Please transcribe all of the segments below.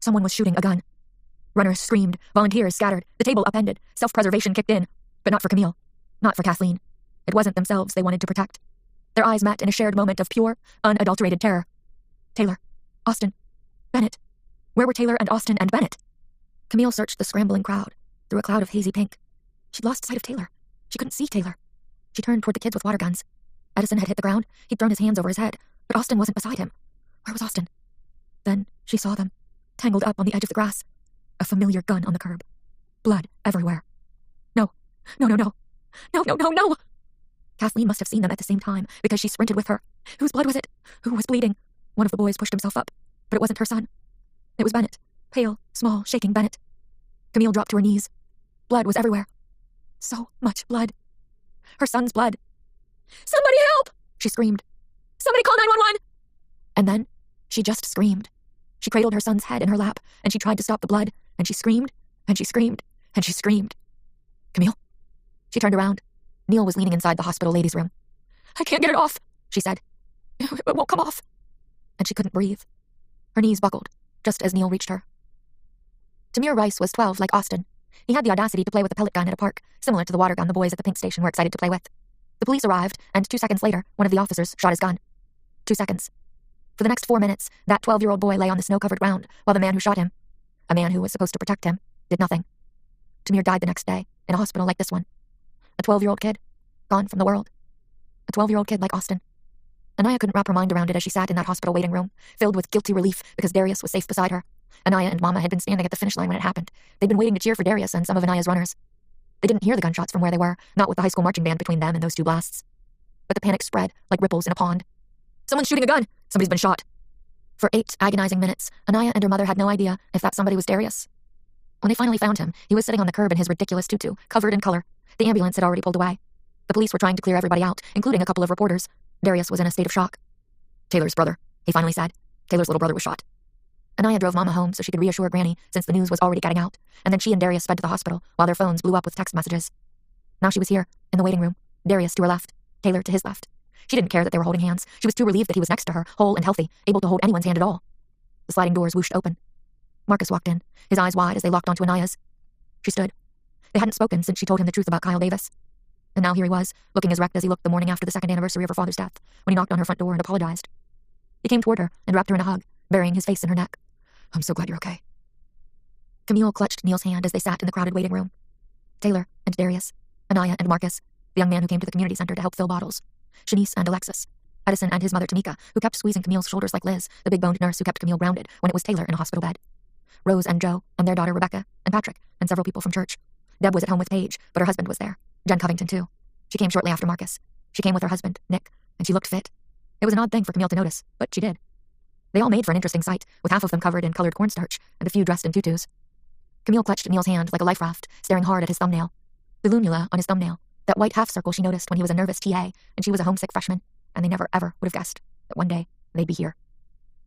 Someone was shooting a gun. Runners screamed, volunteers scattered, the table upended, self-preservation kicked in. But not for Camille. Not for Kathleen. It wasn't themselves they wanted to protect. Their eyes met in a shared moment of pure, unadulterated terror. Taylor. Austin. Bennett. Where were Taylor and Austin and Bennett? Camille searched the scrambling crowd, through a cloud of hazy pink. She'd lost sight of Taylor. She couldn't see Taylor. She turned toward the kids with water guns. Edison had hit the ground. He'd thrown his hands over his head, but Austin wasn't beside him. Where was Austin? Then she saw them, tangled up on the edge of the grass. A familiar gun on the curb. Blood everywhere. No. No, no, no. No, no, no, no! Kathleen must have seen them at the same time, because she sprinted with her. Whose blood was it? Who was bleeding? One of the boys pushed himself up, but it wasn't her son. It was Bennett. Pale, small, shaking Bennett. Camille dropped to her knees. Blood was everywhere. So much blood. Her son's blood. "Somebody help!" she screamed. "Somebody call 911!" And then, she just screamed. She cradled her son's head in her lap, and she tried to stop the blood, and she screamed, and she screamed, and she screamed. "Camille?" She turned around. Neil was leaning inside the hospital ladies' room. "I can't get it off," she said. "It won't come off." And she couldn't breathe. Her knees buckled, just as Neil reached her. Tamir Rice was 12 like Austin. He had the audacity to play with a pellet gun at a park, similar to the water gun the boys at the pink station were excited to play with. The police arrived, and 2 seconds later, one of the officers shot his gun. 2 seconds. For the next 4 minutes, that 12-year-old boy lay on the snow-covered ground, while the man who shot him, a man who was supposed to protect him, did nothing. Tamir died the next day, in a hospital like this one. A 12-year-old kid, gone from the world. A 12-year-old kid like Austin. Anaya couldn't wrap her mind around it as she sat in that hospital waiting room, filled with guilty relief because Darius was safe beside her. Anaya and Mama had been standing at the finish line when it happened. They'd been waiting to cheer for Darius and some of Anaya's runners. They didn't hear the gunshots from where they were, not with the high school marching band between them and those 2 blasts. But the panic spread like ripples in a pond. "Someone's shooting a gun! Somebody's been shot!" For 8 agonizing minutes, Anaya and her mother had no idea if that somebody was Darius. When they finally found him, he was sitting on the curb in his ridiculous tutu, covered in color. The ambulance had already pulled away. The police were trying to clear everybody out, including a couple of reporters. Darius was in a state of shock. "Taylor's brother," he finally said. "Taylor's little brother was shot." Anaya drove Mama home so she could reassure Granny, since the news was already getting out, and then she and Darius sped to the hospital while their phones blew up with text messages. Now she was here, in the waiting room, Darius to her left, Taylor to his left. She didn't care that they were holding hands. She was too relieved that he was next to her, whole and healthy, able to hold anyone's hand at all. The sliding doors whooshed open. Marcus walked in, his eyes wide as they locked onto Anaya's. She stood. They hadn't spoken since she told him the truth about Kyle Davis. And now here he was, looking as wrecked as he looked the morning after the 2nd anniversary of her father's death, when he knocked on her front door and apologized. He came toward her and wrapped her in a hug, burying his face in her neck. "I'm so glad you're okay." Camille clutched Neil's hand as they sat in the crowded waiting room. Taylor and Darius, Anaya and Marcus, the young man who came to the community center to help fill bottles, Shanice and Alexis, Edison and his mother Tamika, who kept squeezing Camille's shoulders like Liz, the big-boned nurse who kept Camille grounded when it was Taylor in a hospital bed, Rose and Joe, and their daughter Rebecca, and Patrick, and several people from church. Deb was at home with Paige, but her husband was there. Jen Covington, too. She came shortly after Marcus. She came with her husband, Nick, and she looked fit. It was an odd thing for Camille to notice, but she did. They all made for an interesting sight, with half of them covered in colored cornstarch, and a few dressed in tutus. Camille clutched Neil's hand like a life raft, staring hard at his thumbnail. The lunula on his thumbnail, that white half circle she noticed when he was a nervous TA, and she was a homesick freshman, and they never ever would have guessed that one day they'd be here.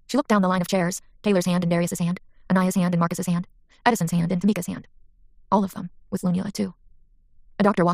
She looked down the line of chairs, Taylor's hand in Darius's hand, Anaya's hand in Marcus's hand, Edison's hand in Tamika's hand. All of them with lunula, too. A doctor walked